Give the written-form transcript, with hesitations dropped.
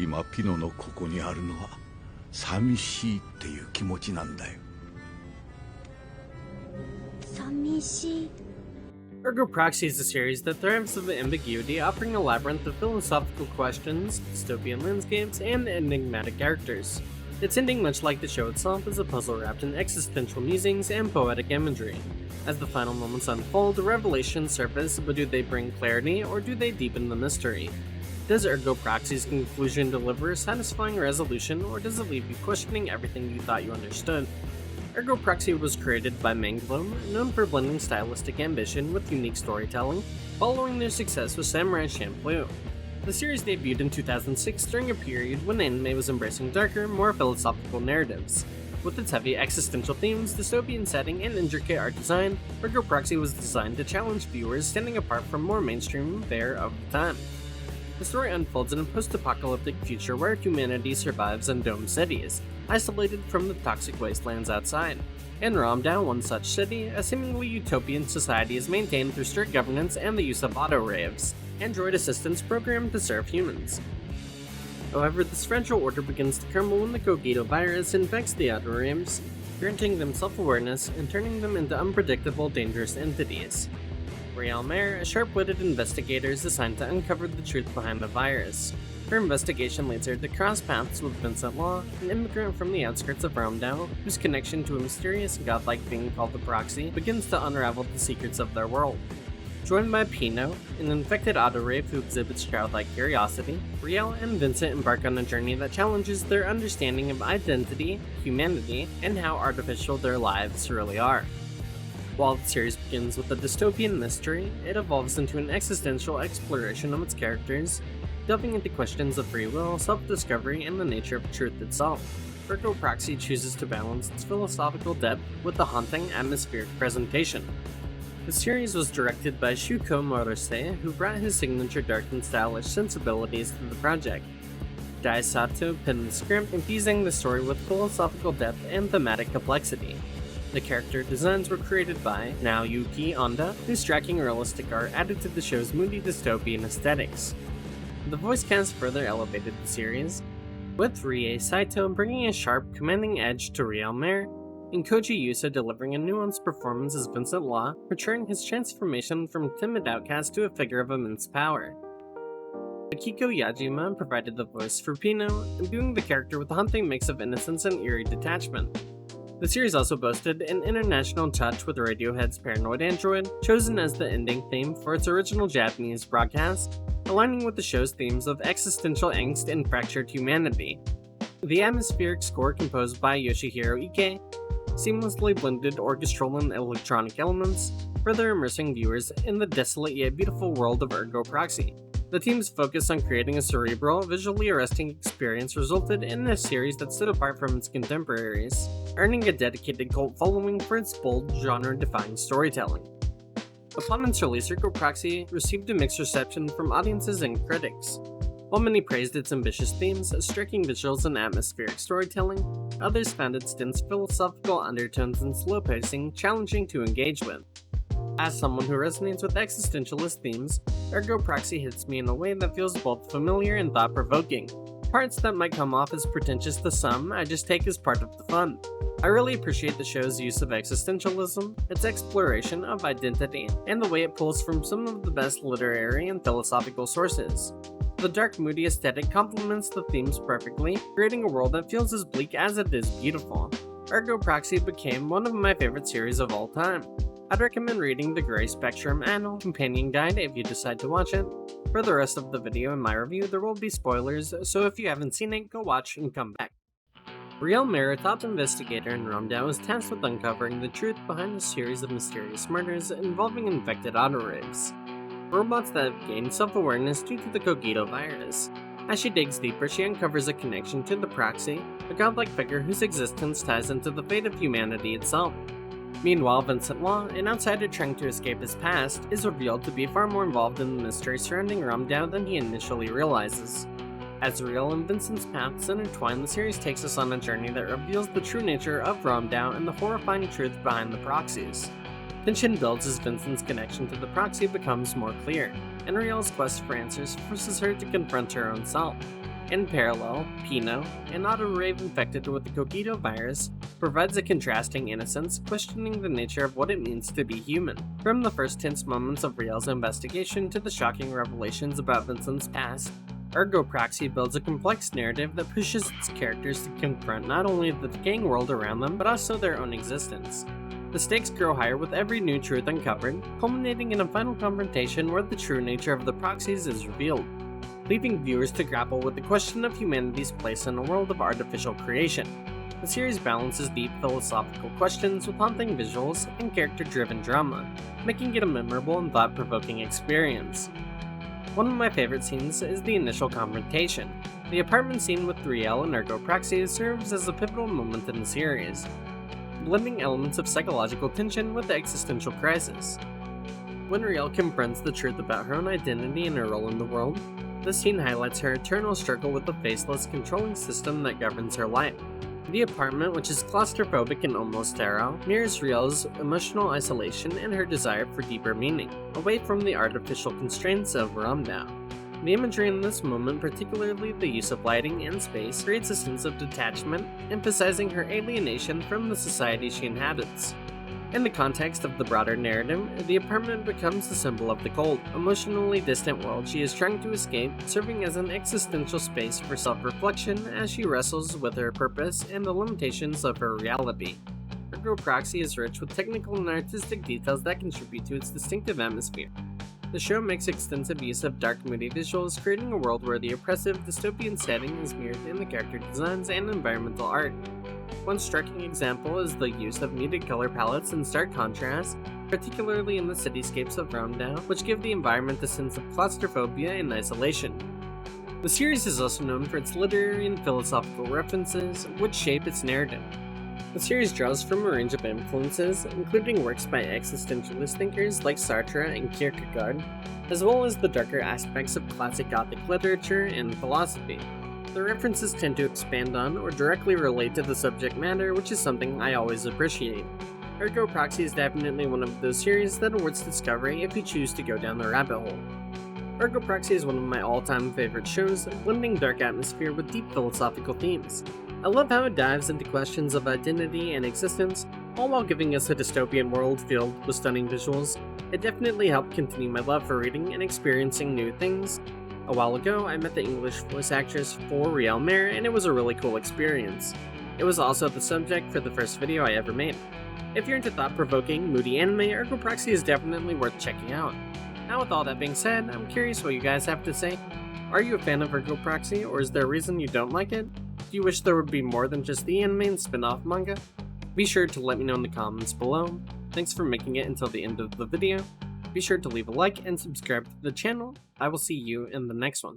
今ピノのここにあるのは寂しいっていう気持ちなんだよ。寂しい。 Ergo Proxy is a series that thrives on ambiguity, offering a labyrinth of philosophical questions, dystopian landscapes, and enigmatic characters. Its ending, much like the show itself, is a puzzle wrapped in existential musings and poetic imagery. As the final moments unfold, revelations surface, but do they bring clarity, or do they deepen the mystery? Does Ergo Proxy's conclusion deliver a satisfying resolution, or does it leave you questioning everything you thought you understood? Ergo Proxy was created by Manglo, known for blending stylistic ambition with unique storytelling, following their success with Samurai Champloo. The series debuted in 2006 during a period when anime was embracing darker, more philosophical narratives. With its heavy existential themes, dystopian setting, and intricate art design, Ergo Proxy was designed to challenge viewers standing apart from more mainstream fare of the time. The story unfolds in a post-apocalyptic future where humanity survives in domed cities, isolated from the toxic wastelands outside. In Ramdao, one such city, a seemingly utopian society is maintained through strict governance and the use of auto-raves, android assistants programmed to serve humans. However, this fragile order begins to crumble when the Cogito virus infects the auto-raves, granting them self-awareness and turning them into unpredictable, dangerous entities. Riel Mayer, a sharp-witted investigator, is assigned to uncover the truth behind the virus. Her investigation leads her to cross paths with Vincent Law, an immigrant from the outskirts of Ramdao, whose connection to a mysterious godlike being called the Proxy begins to unravel the secrets of their world. Joined by Pino, an infected auto-rave who exhibits childlike curiosity, Riel and Vincent embark on a journey that challenges their understanding of identity, humanity, and how artificial their lives really are. While the series begins with a dystopian mystery, it evolves into an existential exploration of its characters, delving into questions of free will, self-discovery, and the nature of truth itself. Ergo Proxy chooses to balance its philosophical depth with a haunting, atmospheric presentation. The series was directed by Shuko Morose, who brought his signature dark and stylish sensibilities to the project. Dai Sato penned the script, infusing the story with philosophical depth and thematic complexity. The character designs were created by Naoyuki Onda, whose striking realistic art added to the show's moody dystopian aesthetics. The voice cast further elevated the series, with Rie Saito bringing a sharp, commanding edge to Riel Mayer, and Koji Yusa delivering a nuanced performance as Vincent Law, portraying his transformation from a timid outcast to a figure of immense power. Akiko Yajima provided the voice for Pino, imbuing the character with a haunting mix of innocence and eerie detachment. The series also boasted an international touch with Radiohead's Paranoid Android, chosen as the ending theme for its original Japanese broadcast, aligning with the show's themes of existential angst and fractured humanity. The atmospheric score, composed by Yoshihiro Ike, seamlessly blended orchestral and electronic elements, further immersing viewers in the desolate yet beautiful world of Ergo Proxy. The team's focus on creating a cerebral, visually arresting experience resulted in a series that stood apart from its contemporaries, earning a dedicated cult following for its bold, genre-defying storytelling. Upon its release, Ergo Proxy received a mixed reception from audiences and critics. While many praised its ambitious themes, striking visuals, and atmospheric storytelling, others found its dense philosophical undertones and slow pacing challenging to engage with. As someone who resonates with existentialist themes, Ergo Proxy hits me in a way that feels both familiar and thought-provoking. Parts that might come off as pretentious to some, I just take as part of the fun. I really appreciate the show's use of existentialism, its exploration of identity, and the way it pulls from some of the best literary and philosophical sources. The dark, moody aesthetic complements the themes perfectly, creating a world that feels as bleak as it is beautiful. Ergo Proxy became one of my favorite series of all time. I'd recommend reading the Gray Spectrum Annual Companion Guide if you decide to watch it. For the rest of the video and my review, there will be spoilers, so if you haven't seen it, go watch and come back. Riel Mayer, a top investigator in Ramdao, was tasked with uncovering the truth behind a series of mysterious murders involving infected autoreivs, robots that have gained self-awareness due to the Cogito virus. As she digs deeper, she uncovers a connection to the Proxy, a godlike figure whose existence ties into the fate of humanity itself. Meanwhile, Vincent Law, an outsider trying to escape his past, is revealed to be far more involved in the mystery surrounding Ramdao than he initially realizes. As Riel and Vincent's paths intertwine, the series takes us on a journey that reveals the true nature of Ramdao and the horrifying truth behind the Proxies. Tension builds as Vincent's connection to the Proxy becomes more clear, and Riel's quest for answers forces her to confront her own self. In parallel, Pino, an auto-rave infected with the Cogito virus, provides a contrasting innocence, questioning the nature of what it means to be human. From the first tense moments of Riel's investigation to the shocking revelations about Vincent's past, Ergo Proxy builds a complex narrative that pushes its characters to confront not only the decaying world around them, but also their own existence. The stakes grow higher with every new truth uncovered, culminating in a final confrontation where the true nature of the proxies is revealed, leaving viewers to grapple with the question of humanity's place in a world of artificial creation. The series balances deep philosophical questions with haunting visuals and character-driven drama, making it a memorable and thought-provoking experience. One of my favorite scenes is the initial confrontation. The apartment scene with Riel and Ergo Proxy serves as a pivotal moment in the series, blending elements of psychological tension with existential crisis. When Riel confronts the truth about her own identity and her role in the world, this scene highlights her eternal struggle with the faceless, controlling system that governs her life. The apartment, which is claustrophobic and almost sterile, mirrors Riel's emotional isolation and her desire for deeper meaning, away from the artificial constraints of Ramdau. The imagery in this moment, particularly the use of lighting and space, creates a sense of detachment, emphasizing her alienation from the society she inhabits. In the context of the broader narrative, the apartment becomes the symbol of the cold, emotionally distant world she is trying to escape, serving as an existential space for self-reflection as she wrestles with her purpose and the limitations of her reality. Ergo Proxy is rich with technical and artistic details that contribute to its distinctive atmosphere. The show makes extensive use of dark, moody visuals, creating a world where the oppressive, dystopian setting is mirrored in the character designs and environmental art. One striking example is the use of muted color palettes and stark contrast, particularly in the cityscapes of Ramdau, which give the environment a sense of claustrophobia and isolation. The series is also known for its literary and philosophical references, which shape its narrative. The series draws from a range of influences, including works by existentialist thinkers like Sartre and Kierkegaard, as well as the darker aspects of classic Gothic literature and philosophy. The references tend to expand on or directly relate to the subject matter, which is something I always appreciate. Ergo Proxy is definitely one of those series that awards discovery if you choose to go down the rabbit hole. Ergo Proxy is one of my all-time favorite shows, blending dark atmosphere with deep philosophical themes. I love how it dives into questions of identity and existence, all while giving us a dystopian world filled with stunning visuals. It definitely helped continue my love for reading and experiencing new things. A while ago, I met the English voice actress for Riel Mare, and it was a really cool experience. It was also the subject for the first video I ever made. If you're into thought-provoking, moody anime, Ergo Proxy is definitely worth checking out. Now with all that being said, I'm curious what you guys have to say. Are you a fan of Ergo Proxy, or is there a reason you don't like it? Do you wish there would be more than just the anime and spin-off manga? Be sure to let me know in the comments below. Thanks for making it until the end of the video. Be sure to leave a like and subscribe to the channel. I will see you in the next one.